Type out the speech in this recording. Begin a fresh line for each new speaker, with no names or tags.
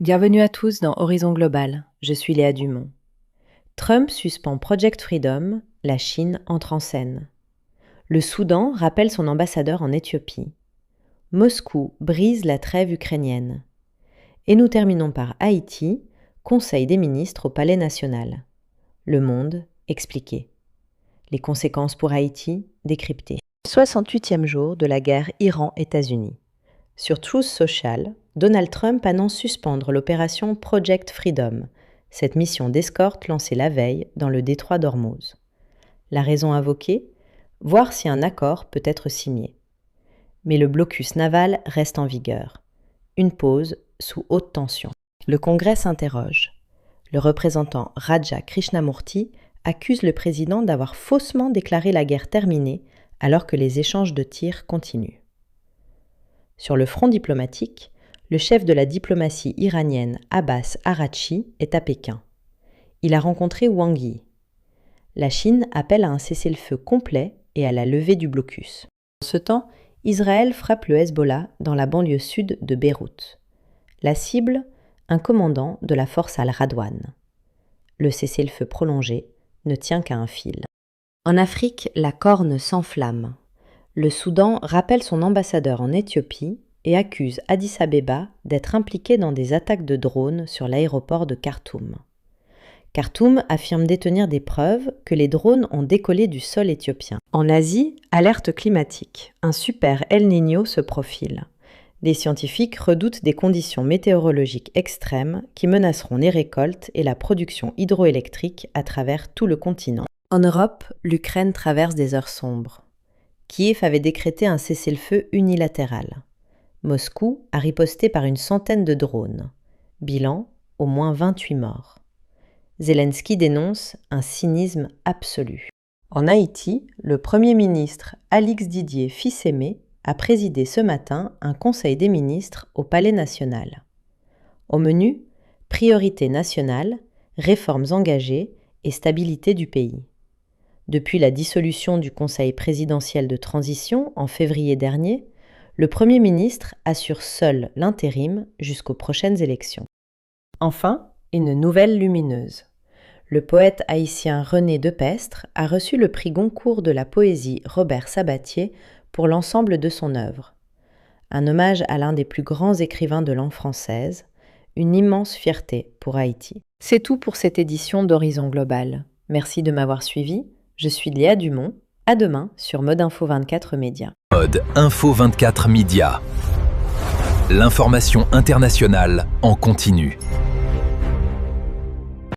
Bienvenue à tous dans Horizon Global, je suis Léa Dumont. Trump suspend Project Freedom, la Chine entre en scène. Le Soudan rappelle son ambassadeur en Éthiopie. Moscou brise la trêve ukrainienne. Et nous terminons par Haïti, Conseil des ministres au Palais national. Le Monde expliqué. Les conséquences pour Haïti décryptées. 68e jour de la guerre Iran-États-Unis. Sur Truth Social, Donald Trump annonce suspendre l'opération Project Freedom, cette mission d'escorte lancée la veille dans le détroit d'Ormuz. La raison invoquée ? Voir si un accord peut être signé. Mais le blocus naval reste en vigueur. Une pause sous haute tension. Le Congrès s'interroge. Le représentant Raja Krishnamurti accuse le président d'avoir faussement déclaré la guerre terminée alors que les échanges de tirs continuent. Sur le front diplomatique, le chef de la diplomatie iranienne Abbas Araghchi est à Pékin. Il a rencontré Wang Yi. La Chine appelle à un cessez-le-feu complet et à la levée du blocus. En ce temps, Israël frappe le Hezbollah dans la banlieue sud de Beyrouth. La cible, un commandant de la force Al-Radwan. Le cessez-le-feu prolongé ne tient qu'à un fil. En Afrique, la corne s'enflamme. Le Soudan rappelle son ambassadeur en Éthiopie et accuse Addis Abeba d'être impliqué dans des attaques de drones sur l'aéroport de Khartoum. Khartoum affirme détenir des preuves que les drones ont décollé du sol éthiopien. En Asie, alerte climatique. Un super El Niño se profile. Les scientifiques redoutent des conditions météorologiques extrêmes qui menaceront les récoltes et la production hydroélectrique à travers tout le continent. En Europe, l'Ukraine traverse des heures sombres. Kiev avait décrété un cessez-le-feu unilatéral. Moscou a riposté par une centaine de drones. Bilan, au moins 28 morts. Zelensky dénonce un cynisme absolu. En Haïti, le Premier ministre Alix Didier Fils-Aimé a présidé ce matin un conseil des ministres au Palais national. Au menu, priorité nationale, réformes engagées et stabilité du pays. Depuis la dissolution du Conseil présidentiel de transition en février dernier, le Premier ministre assure seul l'intérim jusqu'aux prochaines élections. Enfin, une nouvelle lumineuse. Le poète haïtien René Depestre a reçu le prix Goncourt de la poésie Robert Sabatier pour l'ensemble de son œuvre. Un hommage à l'un des plus grands écrivains de langue française, une immense fierté pour Haïti. C'est tout pour cette édition d'Horizon Global. Merci de m'avoir suivi. Je suis Léa Dumont. À demain sur Mode Info 24 Média.
Mode Info 24 Média. L'information internationale en continu.